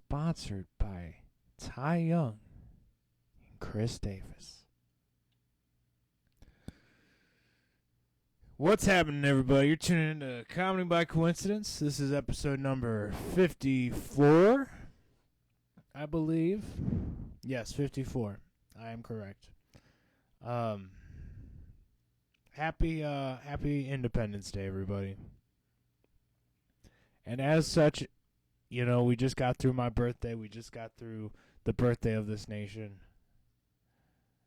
sponsored by Ty Young and Chris Davis. What's happening, everybody? You're tuning into Comedy by Coincidence. This is episode number 54, I believe. Yes, 54. I am correct. Happy Independence Day, everybody. And as such, you know, we just got through my birthday. We just got through the birthday of this nation.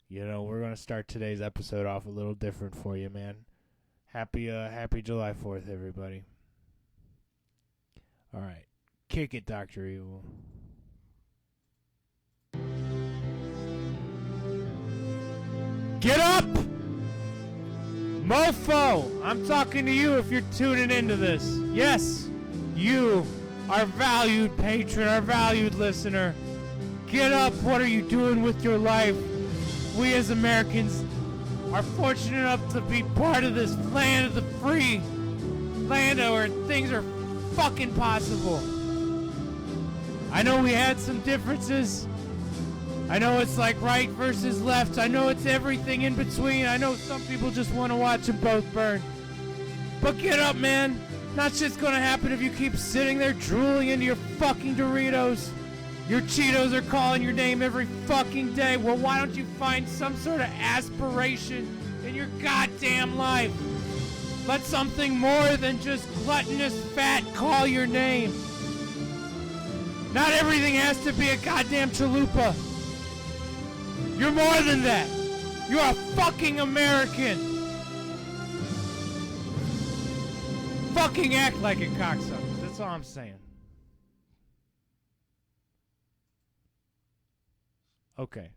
You know, we're going to start today's episode off a little different for you, man. Happy July 4th, everybody. All right. Kick it, Dr. Evil. Get up! Mofo! I'm talking to you if you're tuning into this. Yes, you, our valued patron, our valued listener. Get up. What are you doing with your life? We as Americans are fortunate enough to be part of this land of the free. Land where things are fucking possible. I know we had some differences. I know it's like right versus left. I know it's everything in between. I know some people just want to watch them both burn. But get up, man. Not just gonna happen if you keep sitting there drooling into your fucking Doritos. Your Cheetos are calling your name every fucking day. Well, why don't you find some sort of aspiration in your goddamn life? Let something more than just gluttonous fat call your name. Not everything has to be a goddamn chalupa. You're more than that. You're a fucking American. Fucking act like it, cocksuckers. That's all I'm saying. Okay.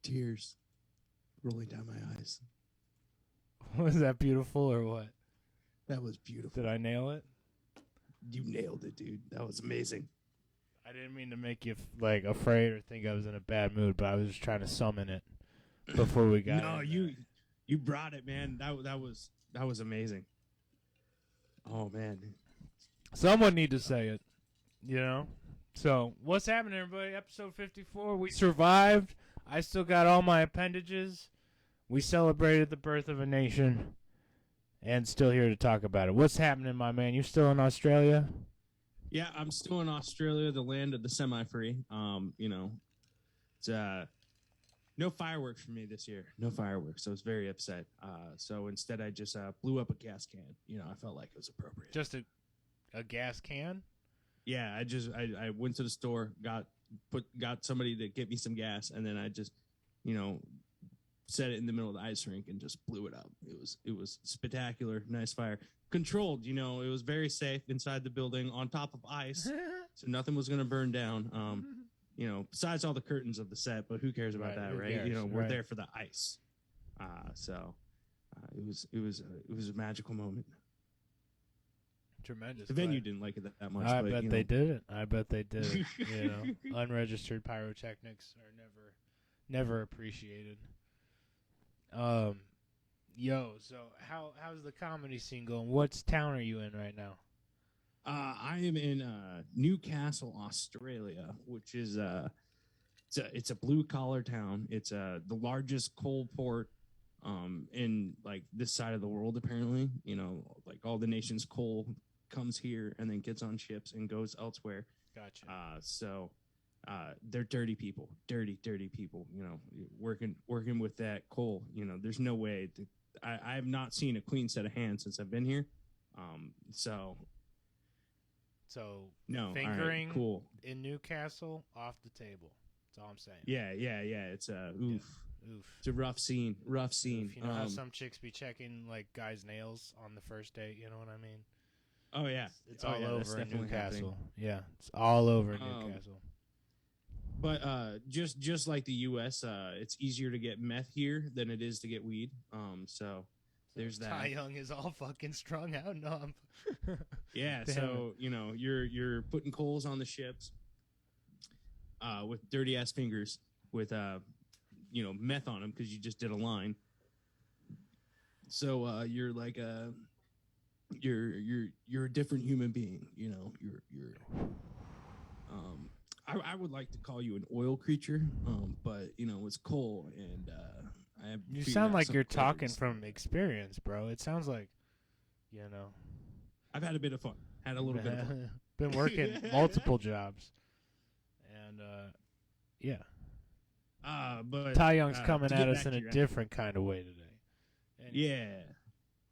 Tears rolling down my eyes. Was that beautiful or what? That was beautiful. Did I nail it? You nailed it, dude. That was amazing. I didn't mean to make you like afraid or think I was in a bad mood, but I was just trying to summon it before we got. No, you brought it, man. That was amazing. Oh man. Someone need to say it, you know. So what's happening, everybody? Episode 54. We survived. I still got all my appendages. We celebrated the birth of a nation, and still here to talk about it. What's happening, my man? You still in Australia? Yeah, I'm still in Australia, the land of the semi-free. You know, it's no fireworks for me this year. No fireworks. So I was very upset. So instead, I just blew up a gas can. You know, I felt like it was appropriate. Just a gas can? Yeah, I went to the store, got somebody to get me some gas, and then I just, you know, set it in the middle of the ice rink and just blew it up. It was spectacular, nice fire. Controlled, you know, it was very safe inside the building on top of ice, so nothing was going to burn down. You know, besides all the curtains of the set, but who cares about that, right? You know, we're there for the ice. It was a magical moment. Tremendous. The venue didn't like it that much. I but, bet you they know. did it. I bet they did it. You know, unregistered pyrotechnics are never appreciated. Yo, so how's the comedy scene going? What town are you in right now? I am in Newcastle, Australia, which is it's a blue collar town. It's the largest coal port in like this side of the world. Apparently, you know, like all the nation's coal comes here and then gets on ships and goes elsewhere. Gotcha. So they're dirty people, dirty people. You know, working with that coal. You know, there's no way. I have not seen a clean set of hands since I've been here. So no, fingering right, cool. in Newcastle off the table. That's all I'm saying. Yeah. It's oof. Yeah. Oof. It's a rough scene. Oof. You know how some chicks be checking like guys' nails on the first date. You know what I mean? Oh yeah, it's all over in Newcastle. Happening. Yeah, it's all over in Newcastle. But just like the U.S., it's easier to get meth here than it is to get weed. So there's that. Ty Young is all fucking strung out numb. Yeah, so you know you're putting coals on the ships with dirty ass fingers with you know, meth on them because you just did a line. So you're like you're a different human being. You know, you're would like to call you an oil creature, but you know it's coal, and I have You figured sound out like some you're talking flavors. from experience, bro. It sounds like, you know, I've had a bit of fun. Had a little bit of fun. been working multiple jobs, and yeah, But Ty Young's coming to at get us back in to a your- different kind of way today. Anyway.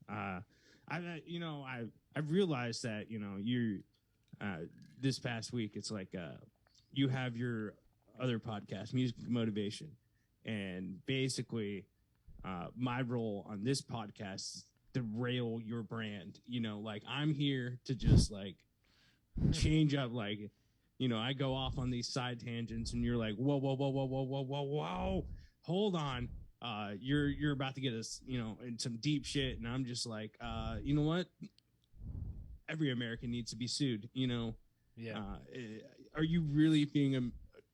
Yeah. I've realized that you're this past week it's like you have your other podcast, Music Motivation, and basically my role on this podcast is to rail your brand. Like I'm here to just like change up, like I go off on these side tangents, and you're like, whoa, whoa, whoa, whoa, whoa, whoa, whoa, whoa, hold on. You're about to get us, in some deep shit, and I'm just like, you know what? Every American needs to be sued. Yeah. Are you really being a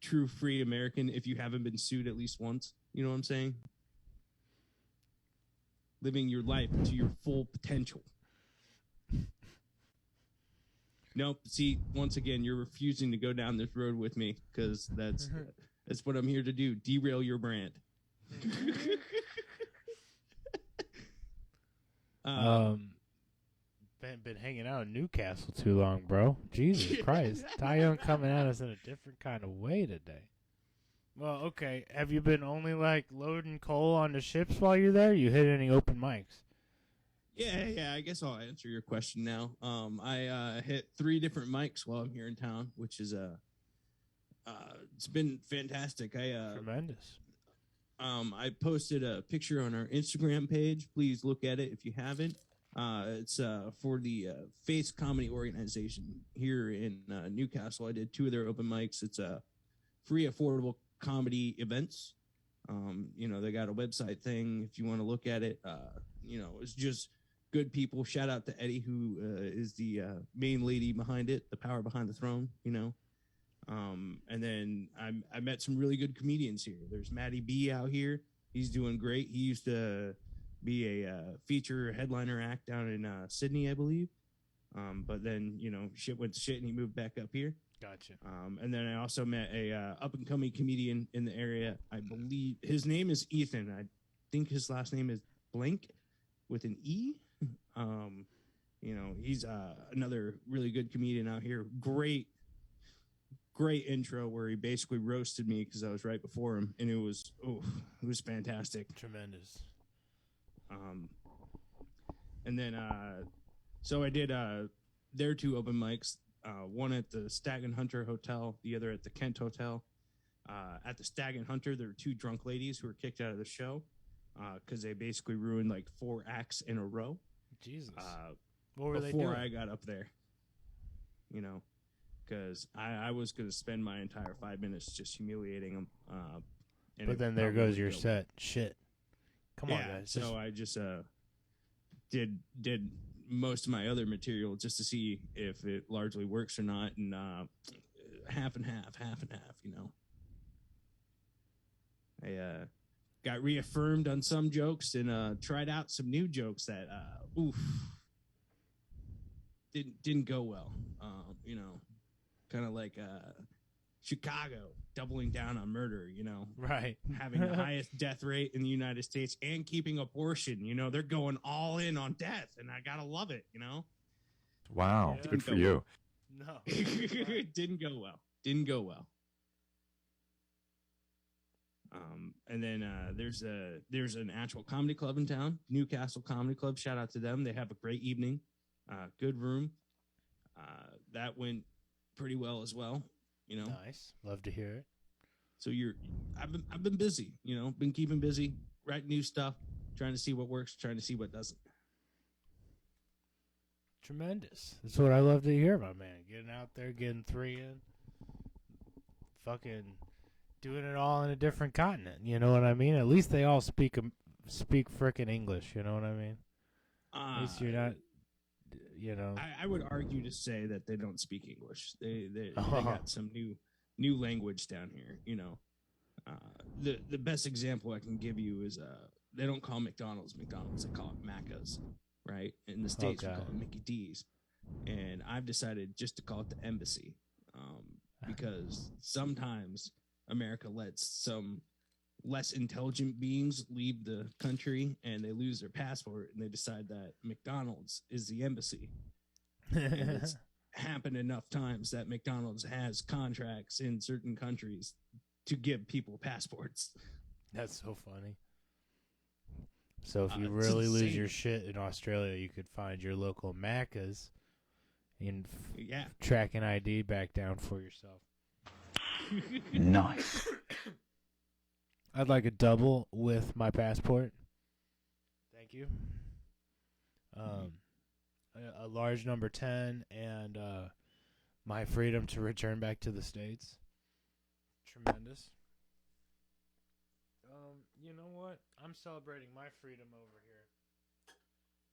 true free American if you haven't been sued at least once? You know what I'm saying? Living your life to your full potential. Nope. See, once again, you're refusing to go down this road with me because that's what I'm here to do. Derail your brand. Been hanging out in Newcastle too long, bro. Jesus Christ. Ty Young coming at us in a different kind of way today. Well, okay. Have you been only like loading coal on the ships while you're there? You hit any open mics? Yeah. I guess I'll answer your question now. I hit 3 different mics while I'm here in town, which is it's been fantastic. Tremendous. I posted a picture on our Instagram page. Please look at it if you haven't. It's for the Face Comedy Organization here in Newcastle. I did 2 of their open mics. It's free, affordable comedy events. They got a website thing if you want to look at it. It's just good people. Shout out to Eddie, who is the main lady behind it, the power behind the throne. And then I met some really good comedians here. There's Matty B out here. He's doing great. He used to be a feature headliner act down in Sydney, I believe. But then, shit went to shit and he moved back up here. Gotcha. And then I also met a up and coming comedian in the area. I believe his name is Ethan. I think his last name is Blank with an E. He's another really good comedian out here. Great intro where he basically roasted me because I was right before him, and it was fantastic. Tremendous. And then so I did their 2 open mics, one at the Stag and Hunter Hotel, the other at the Kent Hotel. At the Stag and Hunter, there were 2 drunk ladies who were kicked out of the show because they basically ruined like 4 acts in a row. Jesus. What were they before doing? I got up there, because I was going to spend my entire 5 minutes just humiliating them. But then there goes your set. Shit. Come on, guys. So I just did most of my other material just to see if it largely works or not, and half and half. I got reaffirmed on some jokes and tried out some new jokes that didn't go well. Kind of like Chicago doubling down on murder, Right. having the highest death rate in the United States and keeping abortion. They're going all in on death, and I gotta love it. Wow, Yeah. good for you. No. It didn't go well. And then there's an actual comedy club in town, Newcastle Comedy Club. Shout out to them. They have a great evening, good room. That went pretty well as well. Nice. Love to hear it. So I've been busy. Been keeping busy, writing new stuff, trying to see what works, trying to see what doesn't. Tremendous. That's what I love to hear, my man. Getting out there, getting 3 in. Fucking doing it all in a different continent. You know what I mean? At least they all speak frickin' English. You know what I mean? At least you're not, I would argue to say that they don't speak English. They got some new language down here. The best example I can give you is they don't call McDonald's, they call it Macca's, right? In the States, we call it Mickey D's. And I've decided just to call it the Embassy. because sometimes America lets some less intelligent beings leave the country and they lose their passport and they decide that McDonald's is the embassy. And it's happened enough times that McDonald's has contracts in certain countries to give people passports. That's so funny. So if you It's really lose insane. your shit in Australia, you could find your local Macca's and Yeah. track an ID back down for yourself. Nice. I'd like a double with my passport. Thank you. A large number 10 and my freedom to return back to the States. Tremendous. You know what? I'm celebrating my freedom over here.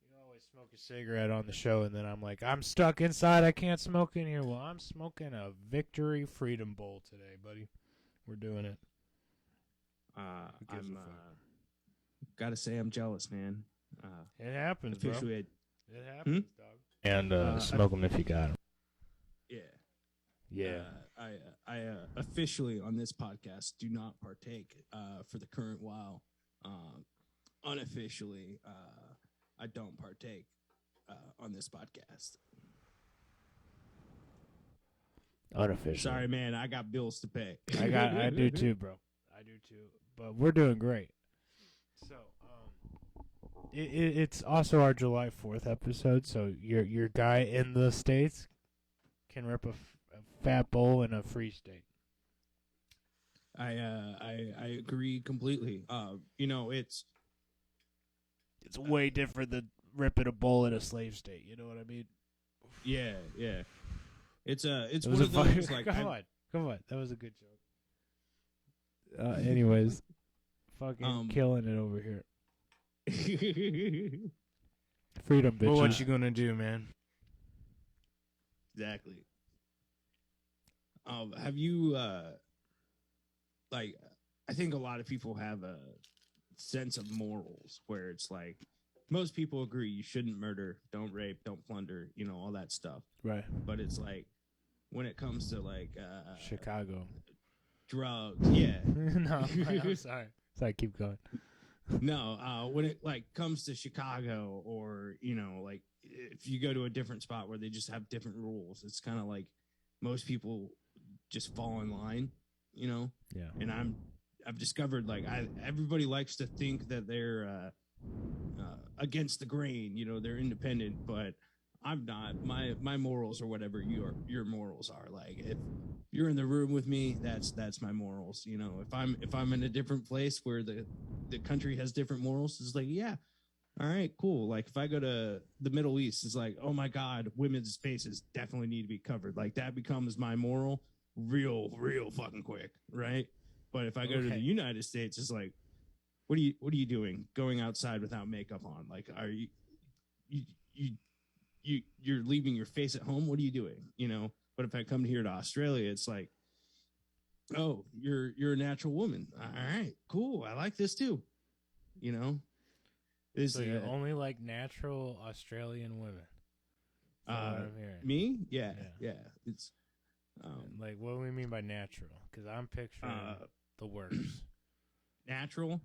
You always smoke a cigarette on the show, and then I'm like, I'm stuck inside. I can't smoke in here. Well, I'm smoking a Victory Freedom Bowl today, buddy. We're doing it. Who gives I'm a fuck? gotta say I'm jealous, man. It happens, bro. Officially, It happens, dog. And I- smoke them if you got them. yeah. Yeah. I officially on this podcast do not partake for the current while. Unofficially, I don't partake on this podcast. Unofficial. Sorry, man. I got bills to pay. I do too, bro. I do too. But we're doing great. So, it's also our July 4th episode. So your guy in the States can rip a fat bowl in a free state. I agree completely. It's way different than ripping a bowl in a slave state. You know what I mean? yeah. It's It one was of a fun- those like come on, that was a good joke. Anyways, fucking killing it over here. Freedom, bitches. Well, What you gonna do, man? Exactly. Have you I think a lot of people have a sense of morals where it's like most people agree you shouldn't murder, don't rape, don't plunder, all that stuff. Right, But it's like when it comes to like Chicago. drugs, yeah. No, I'm sorry. Sorry, keep going. No, when it like comes to Chicago or like if you go to a different spot where they just have different rules, it's kind of like most people just fall in line, Yeah. And I've discovered like everybody likes to think that they're against the grain, they're independent, but I'm not. My morals or whatever your morals are. Like if you're in the room with me, that's my morals. If I'm in a different place where the country has different morals, it's like, yeah, all right, cool. Like if I go to the Middle East, it's like, oh my God, women's faces definitely need to be covered. Like that becomes my moral real fucking quick, right? But if I go to the United States, it's like, what are you doing going outside without makeup on? Like, are you're leaving your face at home? What are you doing? But if I come here to Australia, it's like, oh, you're a natural woman. All right, cool. I like this too. So you only like natural Australian women? Is that what I'm hearing? Me? Yeah. It's Like, what do we mean by natural? Because I'm picturing the works. natural.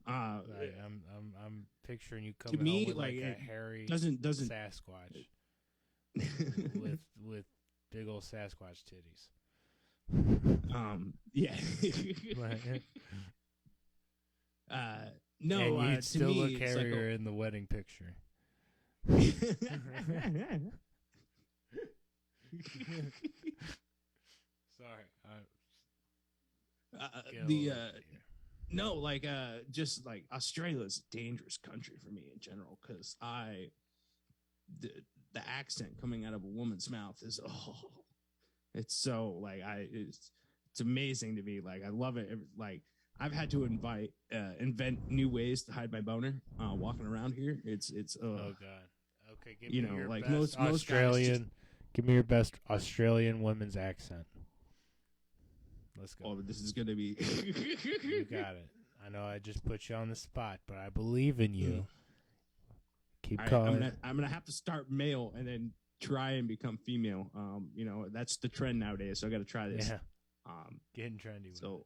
Like, I'm picturing you coming me, home with like a it hairy doesn't Sasquatch with big old Sasquatch titties. yeah. No, and you'd to still me, look it's like hairier in the wedding picture. Sorry. No, like just like Australia's a dangerous country for me in general because the accent coming out of a woman's mouth is it's so like it's amazing to me. Like I love it. Like I've had to invent new ways to hide my boner walking around here. It's oh god. Okay, give you me know, your like best most Australian. guys Give me your best Australian women's accent. Let's go. oh, this is gonna be. You got it. I know I just put you on the spot, but I believe in you. Keep All right, calling. I'm gonna have to start male and then try and become female. You know, that's the trend nowadays. So I got to try this. Yeah, Um, getting trendy. With so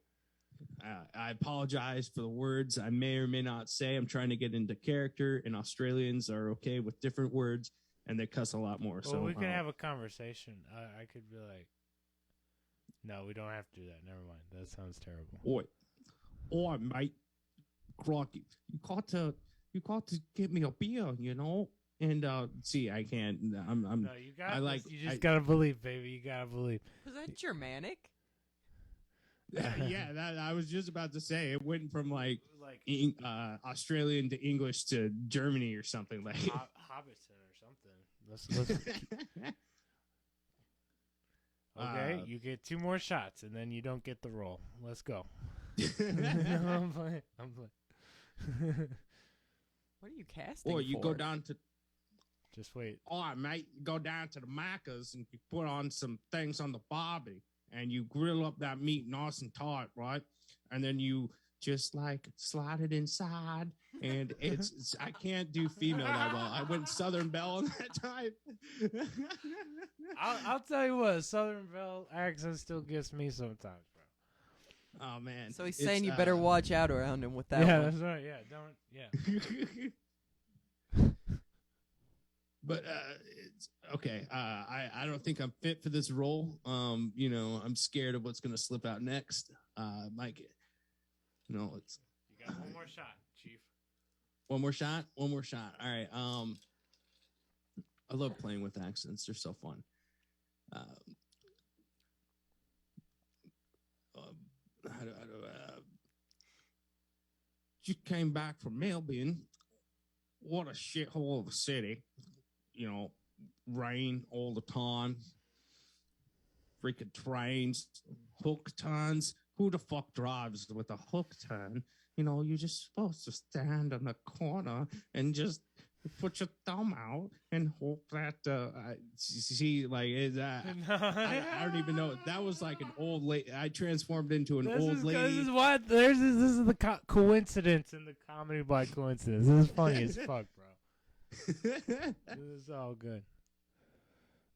I apologize for the words I may or may not say. I'm trying to get into character, and Australians are okay with different words, and they cuss a lot more. Well, so we can have a conversation. I could be like, no, we don't have to do that. Never mind. That sounds terrible. Oi, mate, crikey, you got to get me a beer, you know. And see, I can't. I'm. No, you got. I like. You just gotta believe, baby. You gotta believe. Was that Germanic? Yeah, that I was just about to say. It went from like Like Australian to English to Germany or something like. Hobbiton or something. Let's okay, you get 2 more shots, and then you don't get the roll. Let's go. I'm playing. What are you casting? Or you for? go down to. Just wait. All right, mate. You go down to the Macca's and you put on some things on the barbie, and you grill up that meat nice and tight, right? And then you just like slide it inside, and it's I can't do female that well. I went Southern Belle on that time. I'll tell you what, Southern Belle accent still gets me sometimes, bro. Oh man! So he's saying you better watch out around him with that Yeah, one. that's right. Yeah, don't. Yeah. But it's okay. I don't think I'm fit for this role. You know, I'm scared of what's gonna slip out next. Mike, no, it's You got 1 more shot, Chief. one more shot. One more shot. All right. I love playing with accents. They're so fun. Just came back from Melbourne. What a shithole of a city. You know, rain all the time. Freaking trains, hook turns. Who the fuck drives with a hook turn? You know, you're just supposed to stand on the corner and just put your thumb out and hope that see like I don't even know. That was like an old lady. I transformed into an old lady. This is what this is the coincidence in the comedy by coincidence. This is funny as fuck, bro. This is all good.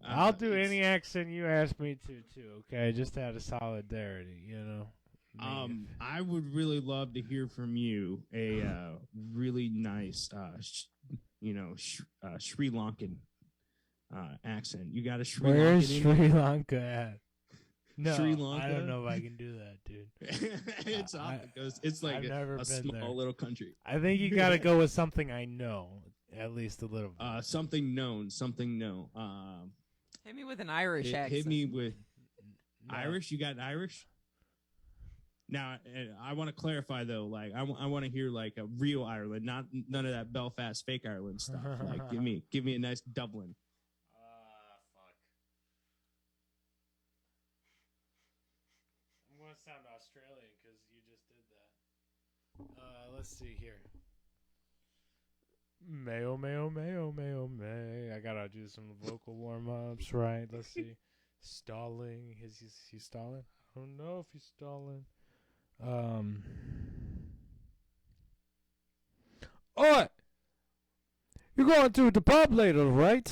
I'll do any accent you ask me to, too. Okay, just out of solidarity, you know. I would really love to hear from you a really nice, Sri Lankan accent. You got a Sri Lankan? Where's Sri Lanka at? No, Sri Lanka? I don't know if I can do that, dude. It's off because it's like I've never a been small there. little country. I think you got to go with something I know, at least a little bit. Something known. Hit me with an Irish accent. Hit me with No. Irish. You got Irish? Now, I want to clarify though. Like, I want to hear like a real Ireland, none of that Belfast fake Ireland stuff. Like, give me a nice Dublin. Fuck. I'm gonna sound Australian because you just did that. Let's see here. Mayo, mayo, mayo, mayo, may. I gotta do some vocal warm ups, right? Let's see. Stalling. Is he stalling? I don't know if he's stalling. Oi! You're going to the pub later, right?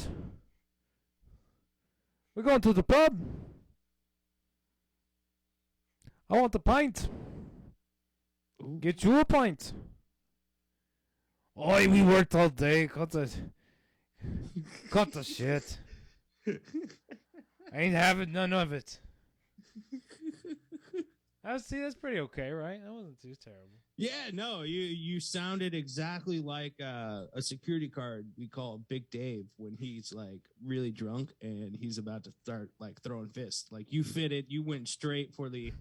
We're going to the pub. I want a pint. Ooh. Get you a pint. Oi, we worked all day. Cut the shit. I ain't having none of it. See, that's pretty okay, right? That wasn't too terrible. Yeah, no, you sounded exactly like a security guard we call Big Dave when he's like really drunk and he's about to start like throwing fists. Like you fitted, you went straight for the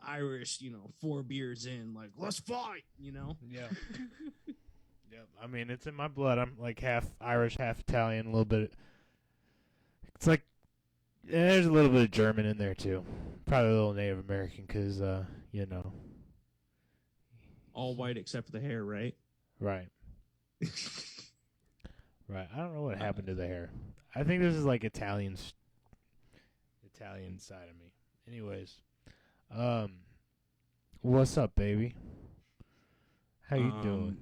Irish, 4 beers in, like let's fight, Yeah. Yep. I mean, it's in my blood. I'm like half Irish, half Italian, a little bit. It's like there's a little bit of German in there too. Probably a little Native American because, all white except for the hair, right? Right. Right. I don't know what happened to the hair. I think this is like Italian side of me. Anyways, what's up, baby? How you doing?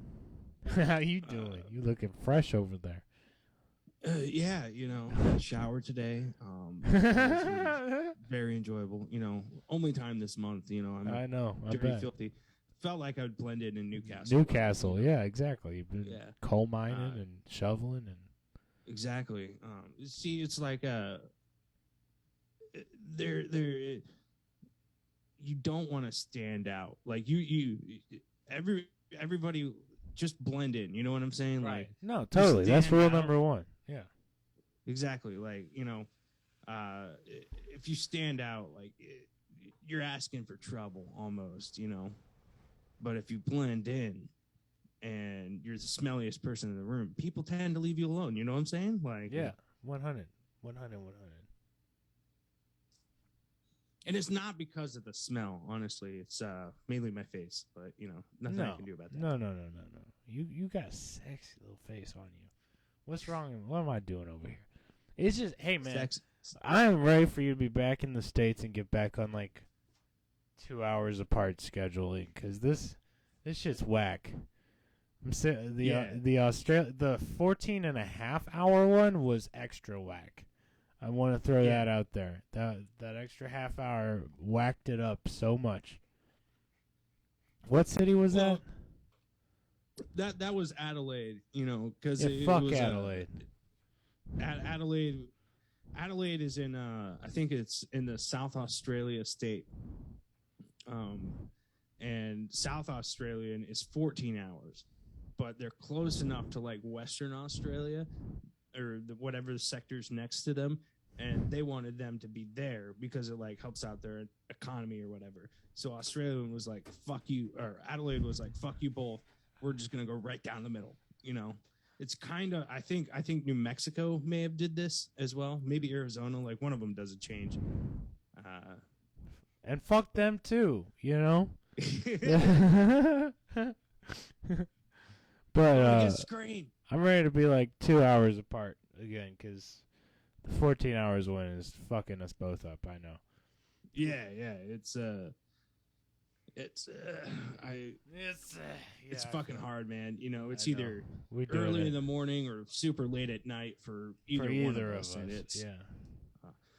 How you doing? You looking fresh over there. Yeah, shower today. It was very enjoyable. Only time this month. I'm I know. I dirty, bet. filthy. Felt like I'd blended in Newcastle. Newcastle, yeah, exactly. You've been Yeah. coal mining and shoveling and. Exactly. See, it's like there you don't want to stand out. Like everybody just blend in. You know what I'm saying? Like No, totally. That's stand rule out. number one. Yeah. exactly. Like if you stand out, like you're asking for trouble almost. But if you blend in and you're the smelliest person in the room, people tend to leave you alone. You know what I'm saying? Like, Yeah. 100. And it's not because of the smell, honestly. It's mainly my face, but nothing I can do about that. No. You got a sexy little face on you. What's wrong? What am I doing over here? It's just, hey man, Sex. I am ready for you to be back in the States and get back on like 2 hours apart scheduling because this shit's whack. The 14 and a half hour one was extra whack. I want to throw that out there. That extra half hour whacked it up so much. What city was that? That was Adelaide, because Fuck it was, Adelaide. Adelaide is in I think it's in the South Australia state. And South Australian is 14 hours, but they're close enough to like Western Australia or whatever the sector's next to them, and they wanted them to be there because it like helps out their economy or whatever. So Australian was like, fuck you, or Adelaide was like, fuck you both. We're just gonna go right down the middle. It's kind of, I think New Mexico may have did this as well. Maybe Arizona, like one of them does a change. And fuck them too, But screen. I'm ready to be like 2 hours apart again because the 14 hours one is fucking us both up. I know. Yeah. It's fucking hard, man. It's either We do early it in the morning or super late at night for either one of us. And it's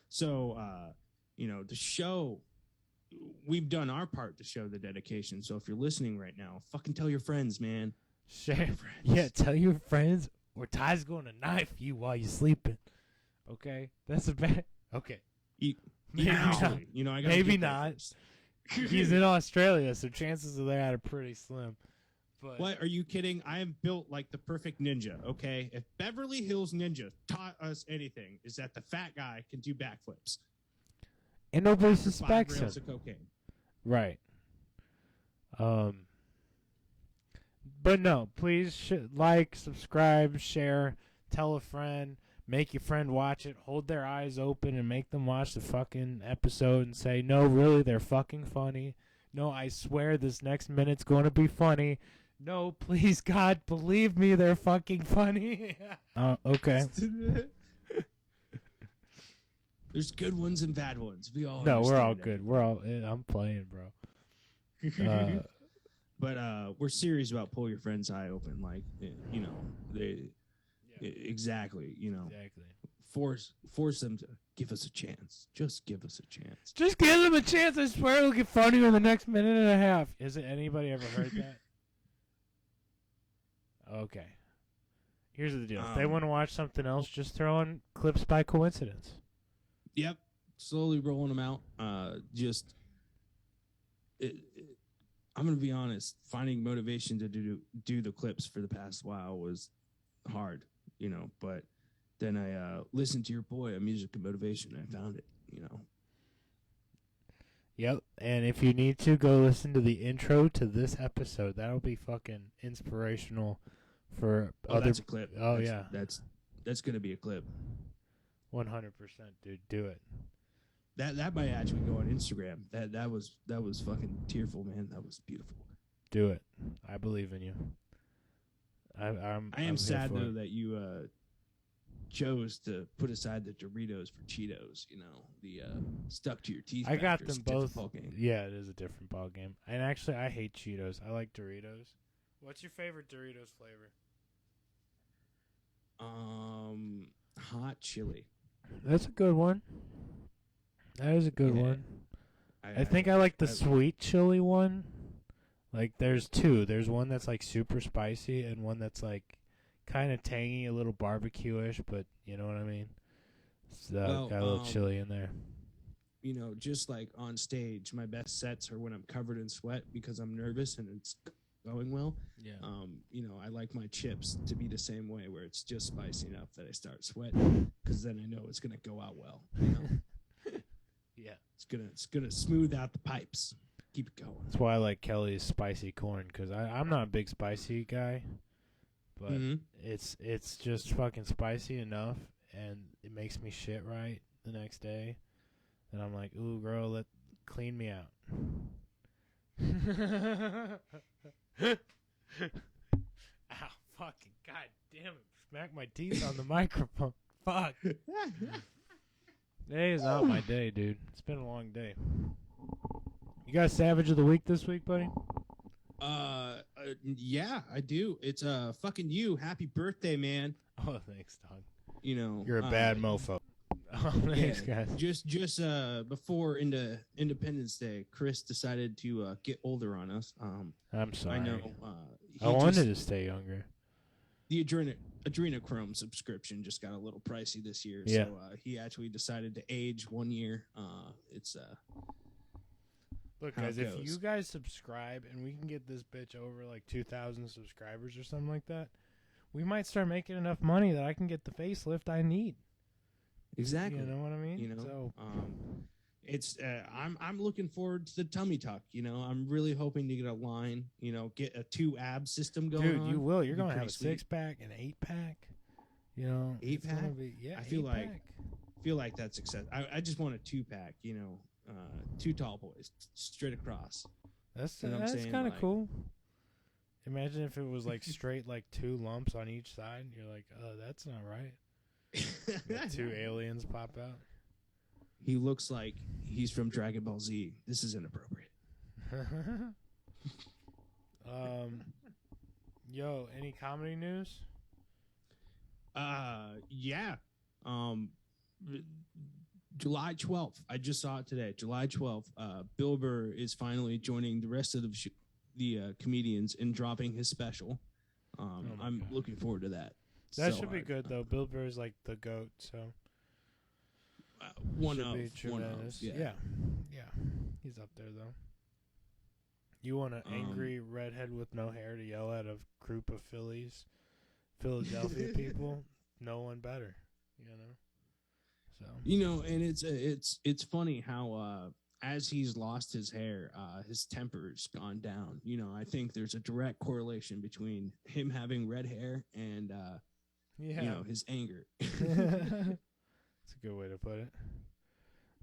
so the show. We've done our part to show the dedication. So if you're listening right now, fucking tell your friends, man. Share. Yeah, tell your friends or Ty's going to knife you while you're sleeping. Okay? That's a bad. Okay. Maybe not. I gotta Maybe get that not. first. He's in Australia, so chances of that are pretty slim. But What? Are you kidding? I am built like the perfect ninja, okay? If Beverly Hills Ninja taught us anything, is that the fat guy can do backflips. and nobody For 5 suspects him. grams of cocaine. Right. But no, please like, subscribe, share, tell a friend, make your friend watch it, hold their eyes open and make them watch the fucking episode and say, no, really, they're fucking funny. No, I swear this next minute's going to be funny. No, please, God, believe me, they're fucking funny. Okay. There's good ones and bad ones. We all No, we're all understand that. good. I'm playing, bro. But we're serious about pull your friend's eye open, like they exactly, Exactly. force them to give us a chance. Just give us a chance. Just give them a chance. I swear it'll get funnier in the next minute and a half. Has anybody ever heard that? Okay. Here's the deal. If they want to watch something else, just throw in clips by coincidence. Yep, slowly rolling them out. I'm gonna be honest. Finding motivation to do the clips for the past while was hard, But then I listened to your boy on Music and Motivation. And I found it, Yep. And if you need to, go listen to the intro to this episode. That'll be fucking inspirational for other. That's a clip. Oh, That's- yeah. That's gonna be a clip. 100%, dude. Do it. That might actually go on Instagram. That was fucking tearful, man. That was beautiful. Do it. I believe in you. I am I'm sad here for though it. that you chose to put aside the Doritos for Cheetos. The stuck to your teeth. I got factor. them It's a different both. ballgame. Yeah, it is a different ball game. And actually, I hate Cheetos. I like Doritos. What's your favorite Doritos flavor? Hot chili. That's a good one. That is a good Yeah. one. I think I like the I- sweet chili one. Like, there's two. There's one that's like super spicy, and one that's like kind of tangy, a little barbecue-ish, but you know what I mean. It's Well, got a little chili in there. You know, just like on stage, my best sets are when I'm covered in sweat because I'm nervous and it's going well. Yeah. You know, I like my chips to be the same way, where it's just spicy enough that I start sweating, because then I know it's gonna go out well. You know, Yeah. it's gonna smooth out the pipes. Keep it going. That's why I like Kelly's spicy corn, because I'm not a big spicy guy, but Mhm. it's just fucking spicy enough, and it makes me shit right the next day. And I'm like, ooh, girl, clean me out. Ow, fucking god damn it. Smack my teeth on the microphone. Fuck. Today is not my day, dude. It's been a long day. You got Savage of the Week this week, buddy? Yeah, I do. It's fucking you. Happy birthday, man. Oh, thanks, dog. You know, You're a bad mofo. Oh, thanks, guys. Just before Independence Day, Chris decided to get older on us. I'm sorry. I know. I wanted to stay younger. The Adrenochrome subscription just got a little pricey this year, Yeah. so he actually decided to age 1 year. It's Look, how guys, it if goes. you guys subscribe and we can get this bitch over like 2,000 subscribers or something like that, we might start making enough money that I can get the facelift I need. exactly. You know what I mean? You know, So, it's I'm looking forward to the tummy tuck. You know, I'm really hoping to get a line. You know, get a 2 ab system going. dude, on. you will. You're It'd be going to have a pretty sweet. 6-pack, an 8-pack. You know, it's gonna 8-pack? be- yeah, I feel like 8-pack. Feel like that's success. I just want a 2-pack. You know, 2 tall boys straight across. That's you know what I'm that's saying? kind of Like- cool. Imagine if it was like straight, like 2 lumps on each side. You're like, oh, that's not right. The 2 aliens pop out. He looks like he's from Dragon Ball Z. This is inappropriate. Yo, any comedy news? Yeah. July 12th. I just saw it today. July 12th. Bill Burr is finally joining the rest of the comedians in dropping his special. my I'm God. looking forward to that. That So should be hard. good though. Bill Burr's like the goat, so One should of be one of tremendous. Yeah. He's up there though. You want an angry redhead with no hair to yell at a group of Philadelphia people? No one better, you know. So You know, and it's funny how as he's lost his hair, his temper's gone down. You know, I think there's a direct correlation between him having red hair and yeah, you know, his anger. that's a good way to put it.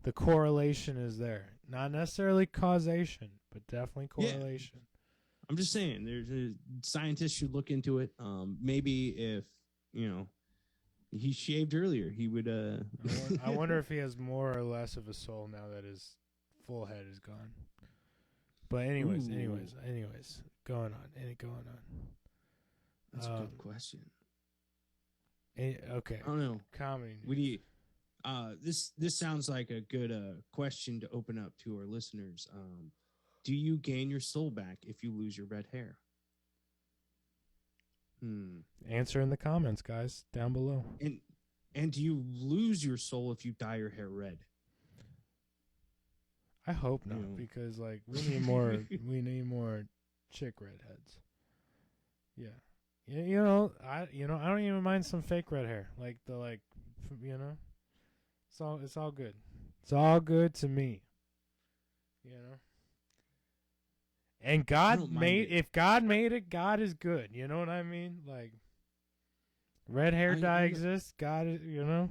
The correlation is there, not necessarily causation, but definitely Yeah. correlation. I'm just saying, scientists should look into it. Maybe if you know he shaved earlier, he would. I wonder if he has more or less of a soul now that his full head is gone. But anyways, going on. That's a good question. Okay, I don't know. comedy. What do you? This sounds like a good question to open up to our listeners. Do you gain your soul back if you lose your red hair? Answer in the comments, guys, down below. And do you lose your soul if you dye your hair red? I hope not, Yeah. because like we need more chick redheads. Yeah. You know, I don't even mind some fake red hair. Like you know. It's all good. It's all good to me. You know. And I don't mind it. if God made it, God is good. You know what I mean? Like red hair dye exists, God is, you know.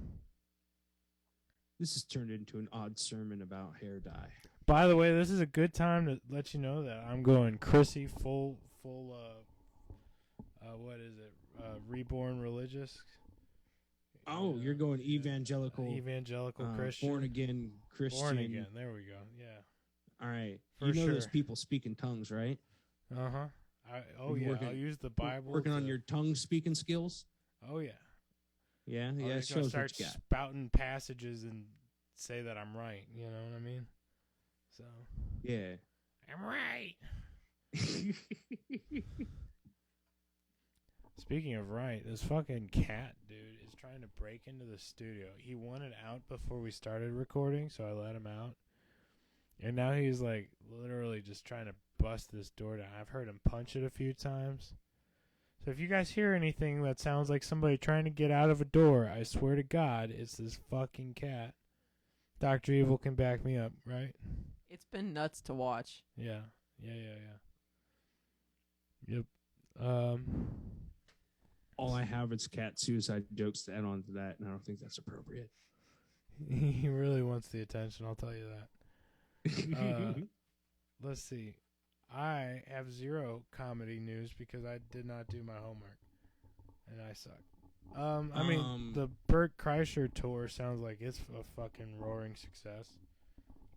This has turned into an odd sermon about hair dye. By the way, this is a good time to let you know that I'm going Chrissy full what is it? Reborn religious. Oh, you're going evangelical, Christian. born again Christian. Born again. There we go. Yeah. All right. For you know sure. those people speak in tongues, right? Uh-huh. You Yeah, working- I'll use the Bible. Working on to- your tongue speaking skills. Oh, yeah. Yeah, I'm yeah. just gonna Shows start what you got. spouting passages and say that I'm right. You know what I mean? So Yeah. I'm right. Speaking of right, this fucking cat dude is trying to break into the studio. He wanted out before we started recording, so I let him out. And now he's like literally just trying to bust this door down. I've heard him punch it a few times. So if you guys hear anything that sounds like somebody trying to get out of a door, I swear to God, it's this fucking cat. Dr. Evil can back me up, right? It's been nuts to watch. Yeah. Yep. All I have is cat suicide jokes to add on to that, and I don't think that's appropriate. He really wants the attention, I'll tell you that. Let's see. I have zero comedy news because I did not do my homework, and I suck. I mean, the Bert Kreischer tour sounds like it's a fucking roaring success.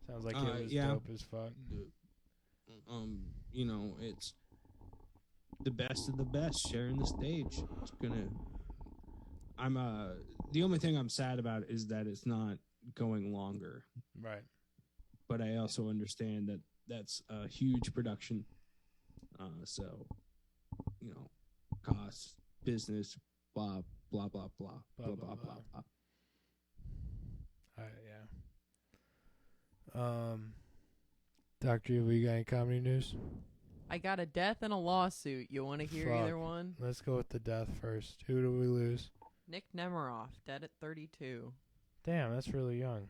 Sounds like it was dope as fuck. You know, it's the best of the best sharing the stage. It's gonna. The only thing I'm sad about is that it's not going longer. Right. But I also understand that that's a huge production. So, you know, costs, business, blah, blah, blah, blah, blah, blah, blah, blah. Yeah. Dr. Evil, you got any comedy news? I got a death and a lawsuit. You want to hear Fuck. either one? Let's go with the death first. Who do we lose? Nick Nemiroff, dead at 32. Damn, that's really young.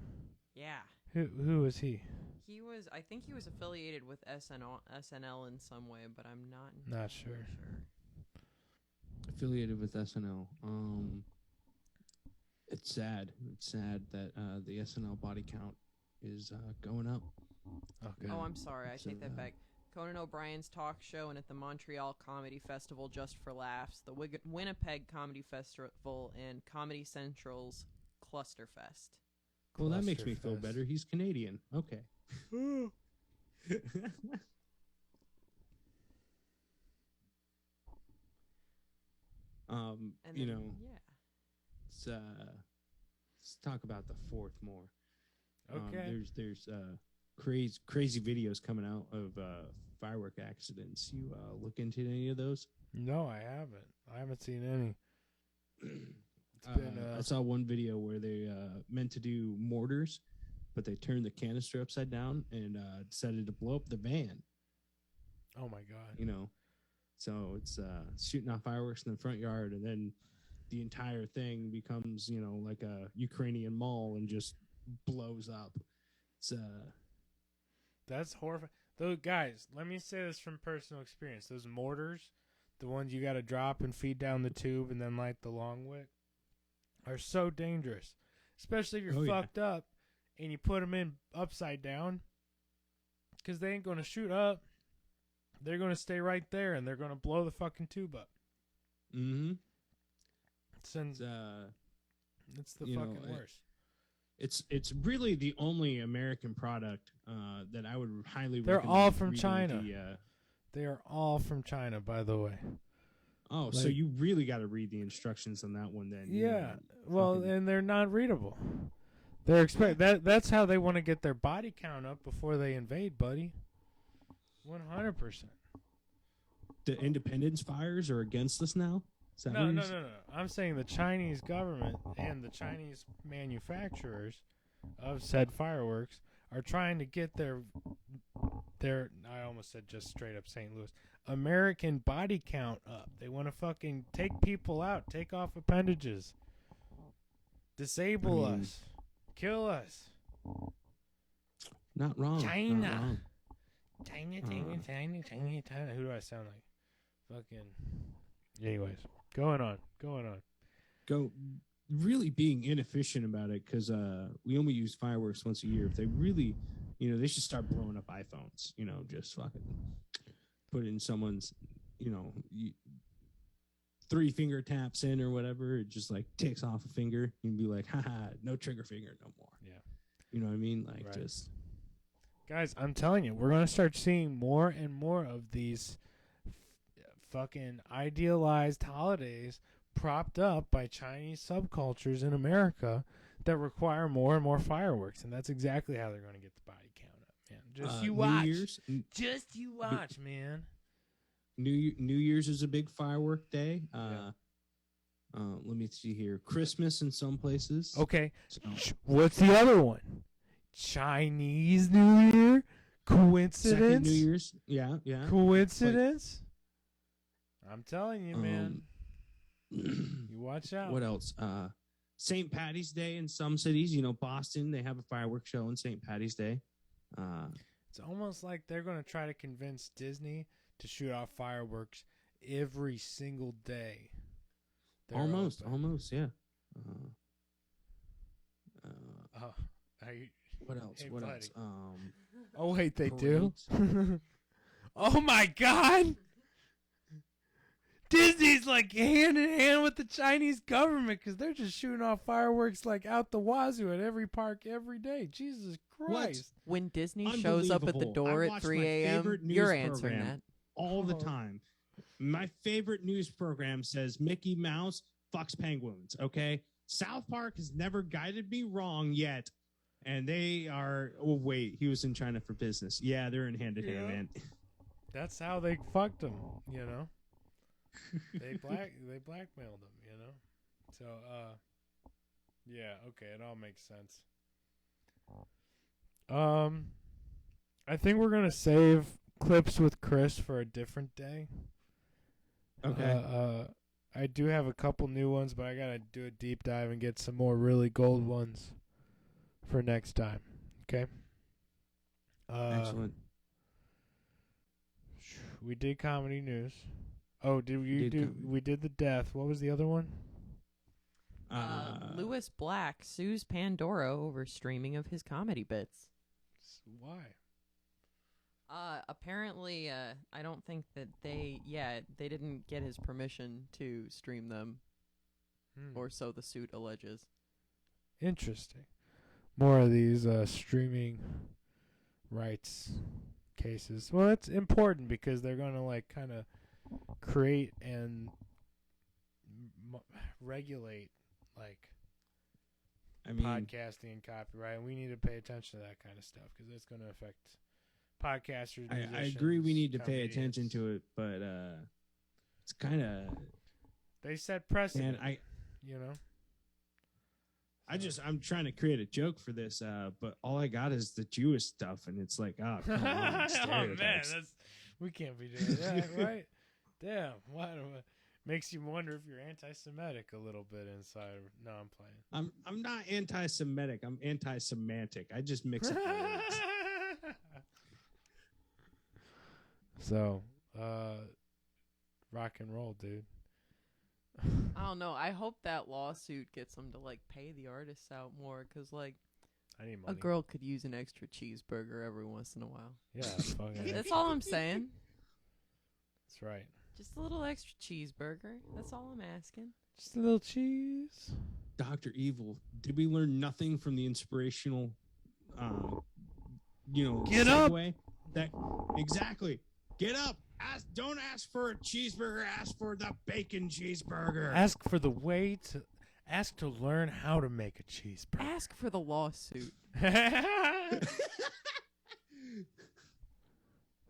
Yeah. Who was he? I think he was affiliated with SNL in some way, but I'm not Not sure. Affiliated with SNL. It's sad. It's sad that the SNL body count is going up. Okay. Oh, I'm sorry. I So, take that back. Conan O'Brien's talk show and at the Montreal Comedy Festival Just for Laughs, the Winnipeg Comedy Festival, and Comedy Central's Clusterfest. Well, that makes me feel Clusterfest. better. He's Canadian. Okay. And you then, know, yeah. let's talk about the fourth more. Okay. There's crazy videos coming out of firework accidents. You look into any of those? No, I haven't. I haven't seen any. I saw one video where they meant to do mortars, but they turned the canister upside down and decided to blow up the van. Oh my God. You know, so it's shooting off fireworks in the front yard, and then the entire thing becomes, you know, like a Ukrainian mall and just blows up. It's That's horrifying. Those guys, let me say this from personal experience. Those mortars, the ones you got to drop and feed down the tube and then light the long wick, are so dangerous. Especially if you're fucked up and you put them in upside down, because they ain't going to shoot up. They're going to stay right there and they're going to blow the fucking tube up. mm-hmm. It's the you fucking know, worst. It's really the only American product that I would highly They're recommend. all from reading China. the, They are all from China, by the way. oh, so you really got to read the instructions on that one then. you Yeah. know, Well, fucking- and they're not readable. They're that's how they want to get their body count up before they invade, buddy. 100%. the independence fires are against us now? Is that No. what you're I'm saying the Chinese government and the Chinese manufacturers of said fireworks are trying to get their I almost said just straight up St. Louis American body count up. They want to fucking take people out, take off appendages, disable us, kill us. Not wrong. China. Not wrong. China. Who do I sound like? Fucking. Anyways, going on. Go really being inefficient about it, because we only use fireworks once a year. If they really, you know, they should start blowing up iPhones. You know, just fucking put it in someone's, you know, 3 finger taps in or whatever. It just like takes off a finger. You'd be like, haha, no trigger finger no more. Yeah. You know what I mean? Like, Right. just Guys, I'm telling you, we're going to start seeing more and more of these fucking idealized holidays propped up by Chinese subcultures in America that require more and more fireworks, and that's exactly how they're going to get the body count up, man. Just you watch. Just you watch, man. New Year's is a big firework day. Let me see here. Christmas in some places. Okay. So, What's the other one? Chinese New Year? Coincidence? second New Year's. Yeah. Coincidence? I'm telling you, man. You watch out. What else? St. Patty's Day in some cities. Boston, they have a fireworks show on St. Patty's Day. It's almost like they're going to try to convince Disney to shoot off fireworks every single day. Almost, yeah. What else? Hey, what buddy. else? Oh, wait, they parades. do? Oh, my God. Disney's like hand in hand with the Chinese government because they're just shooting off fireworks like out the wazoo at every park every day. Jesus Christ. When Disney shows up at the door at 3 a.m., you're answering that. All the time. My favorite news program says Mickey Mouse fucks penguins, okay? South Park has never guided me wrong yet. And they are... Oh, wait. He was in China for business. Yeah, they're in hand-to-hand, man. That's how they fucked him, They blackmailed him, So, yeah, okay, it all makes sense. I think we're gonna save clips with Chris for a different day. Okay. I do have a couple new ones, but I gotta do a deep dive and get some more really gold ones for next time. Okay. Excellent. We did comedy news. Oh, we did the death. What was the other one? Lewis Black sues Pandora over streaming of his comedy bits. Why? Apparently, I don't think that they didn't get his permission to stream them, or so the suit alleges. Interesting. More of these streaming rights cases. Well, it's important because they're going to kind of create and regulate podcasting and copyright, and we need to pay attention to that kind of stuff because it's going to affect podcasters. I agree we need to pay attention to it, but it's kind of... They set precedent, and I'm trying to create a joke for this, but all I got is the Jewish stuff, and it's like, oh, come on, oh man, we can't be doing that, right? Damn, what makes you wonder if you're anti-Semitic a little bit inside? No, I'm playing. I'm not anti-Semitic. I'm anti-semantic. I just mix up words. So, rock and roll, dude. I don't know. I hope that lawsuit gets them to pay the artists out more, because I need money. a girl could use an extra cheeseburger every once in a while. Yeah, that's all I'm saying. That's right. Just a little extra cheeseburger. That's all I'm asking. Just a little cheese. Dr. Evil, did we learn nothing from the inspirational, Get up! Exactly. Get up. Don't ask for a cheeseburger. Ask for the bacon cheeseburger. Ask to learn how to make a cheeseburger. Ask for the lawsuit.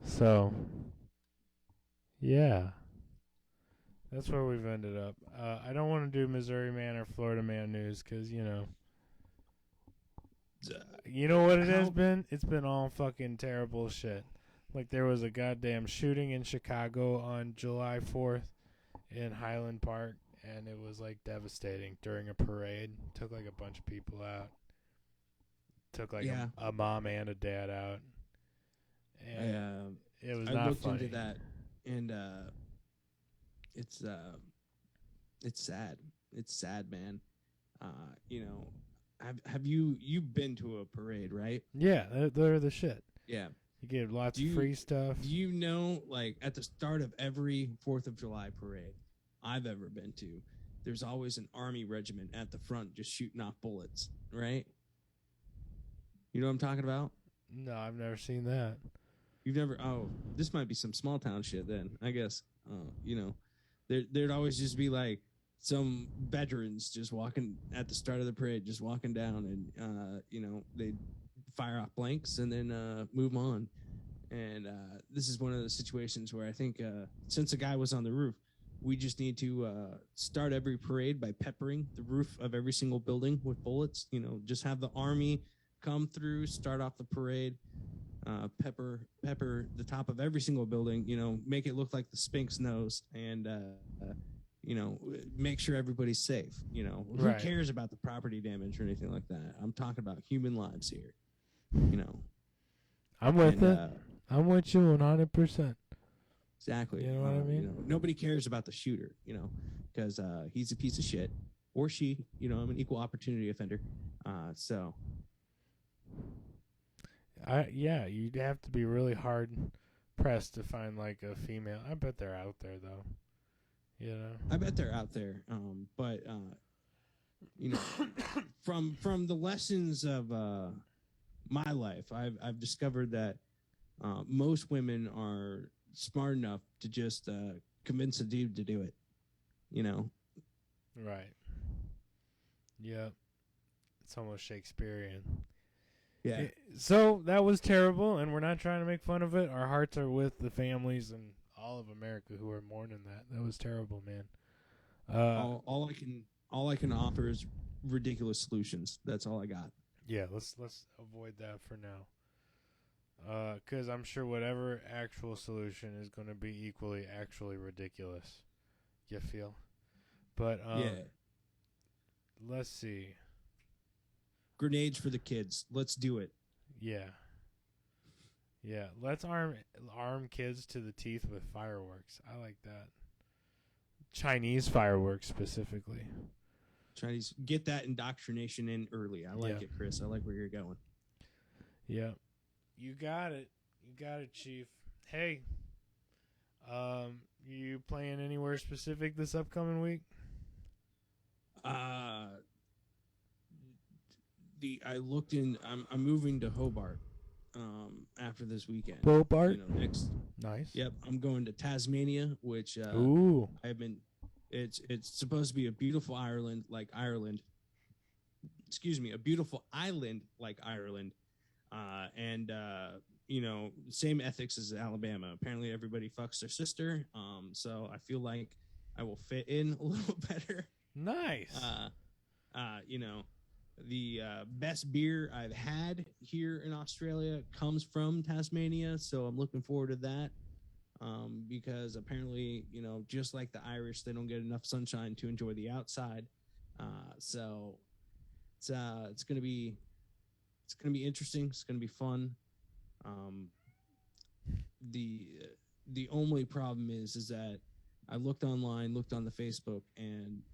So, yeah. That's where we've ended up. I don't want to do Missouri Man or Florida Man news because, you know what it has been? It's been all fucking terrible shit. There was a goddamn shooting in Chicago on July 4th in Highland Park, and it was, devastating during a parade. Took, a bunch of people out. Took, a mom and a dad out. And it was not funny. I looked into that, and it's sad. It's sad, man. Have you've been to a parade, right? Yeah, they're the shit. Yeah. You get lots of free stuff. Do you know, at the start of every 4th of July parade I've ever been to, there's always an army regiment at the front just shooting off bullets, right? You know what I'm talking about? No, I've never seen that. You've never... Oh, this might be some small town shit then, I guess. There'd always just be, some veterans just walking at the start of the parade, just walking down, and they fire off blanks and then move on. And this is one of the situations where I think since a guy was on the roof, we just need to start every parade by peppering the roof of every single building with bullets. Just have the army come through, start off the parade, pepper the top of every single building. Make it look like the Sphinx nose, and make sure everybody's safe. Who Right. cares about the property damage or anything like that? I'm talking about human lives here. I'm with And, it. I'm with you 100%. Exactly. You know what I mean? Nobody cares about the shooter, because he's a piece of shit, or she. I'm an equal opportunity offender. So Yeah, you'd have to be really hard pressed to find like a female. I bet they're out there though. I bet they're out there. But from the lessons of my life, I've discovered that most women are smart enough to just convince a dude to do it. Right. Yep. It's almost Shakespearean. Yeah. So that was terrible, and we're not trying to make fun of it. Our hearts are with the families and all of America who are mourning that. That was terrible, man. All I can offer is ridiculous solutions. That's all I got. Yeah, let's avoid that for now. 'Cause I'm sure whatever actual solution is going to be equally actually ridiculous. You feel? But Yeah. let's see. Grenades for the kids. Let's do it. Yeah. Yeah, let's arm kids to the teeth with fireworks. I like that. Chinese fireworks specifically. Chinese, get that indoctrination in early. I like Yeah. it, Chris. I like where you're going. Yeah. You got it. You got it, Chief. Hey. You playing anywhere specific this upcoming week? I looked in. I'm moving to Hobart after this weekend. Hobart. Next. Nice. Yep, I'm going to Tasmania, which Ooh. I've been. It's supposed to be a beautiful Ireland like Ireland. Excuse me, a beautiful island like Ireland, and same ethics as Alabama. Apparently, everybody fucks their sister. So I feel like I will fit in a little better. Nice. The best beer I've had here in Australia comes from Tasmania, so I'm looking forward to that. Because apparently, just like the Irish, they don't get enough sunshine to enjoy the outside. So it's gonna be interesting. It's gonna be fun. The only problem is that I looked online, looked on the Facebook, and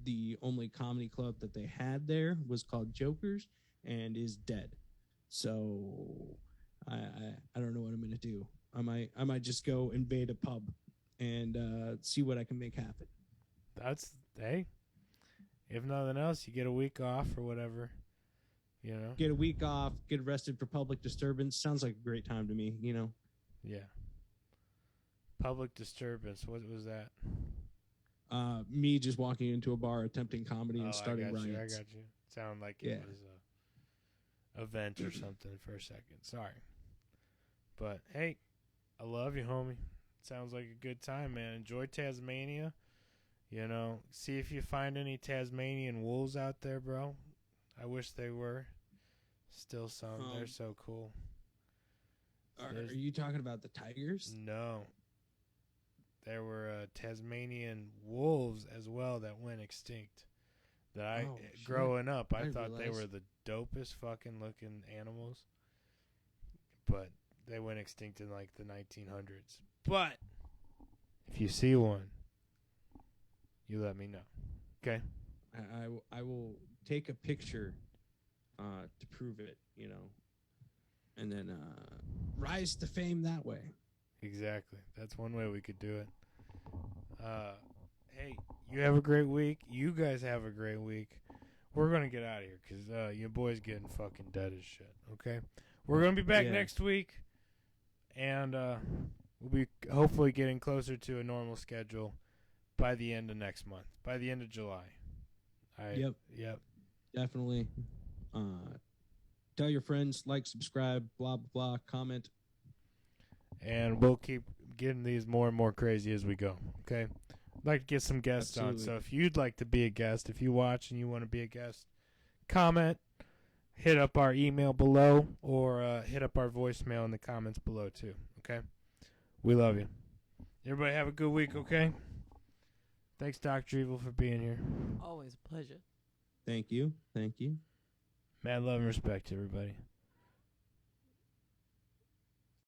the only comedy club that they had there was called Jokers and is dead. So I don't know what I'm gonna do. I might just go invade a pub and see what I can make happen. Hey. If nothing else, you get a week off or whatever. Get a week off, get arrested for public disturbance. Sounds like a great time to me, Yeah. Public disturbance. What was that? Me just walking into a bar, attempting comedy, and starting riots. I got you. Sound like it was a event or something for a second. Sorry. But, hey, I love you, homie. Sounds like a good time, man. Enjoy Tasmania. See if you find any Tasmanian wolves out there, bro. I wish they were. Still some. They're so cool. Are you talking about the tigers? No. There were Tasmanian wolves as well that went extinct. Growing up, I thought they were the dopest fucking looking animals. But they went extinct in like the 1900s. But if you see one, you let me know. Okay? I will take a picture to prove it, and then rise to fame that way. Exactly. That's one way we could do it. Hey, you have a great week. You guys have a great week. We're going to get out of here because your boy's getting fucking dead as shit, okay? We're going to be back next week, and we'll be hopefully getting closer to a normal schedule. by the end of next month, by the end of July. Yep. Definitely. Tell your friends, like, subscribe, blah, blah, blah, comment. And we'll keep getting these more and more crazy as we go. Okay. I'd like to get some guests Absolutely. on. So if you'd like to be a guest, if you watch and you want to be a guest, comment, hit up our email below, or hit up our voicemail in the comments below too. Okay. We love you. Everybody have a good week. Okay. Thanks, Dr. Evil, for being here. Always a pleasure. Thank you. Thank you. Mad love and respect, everybody.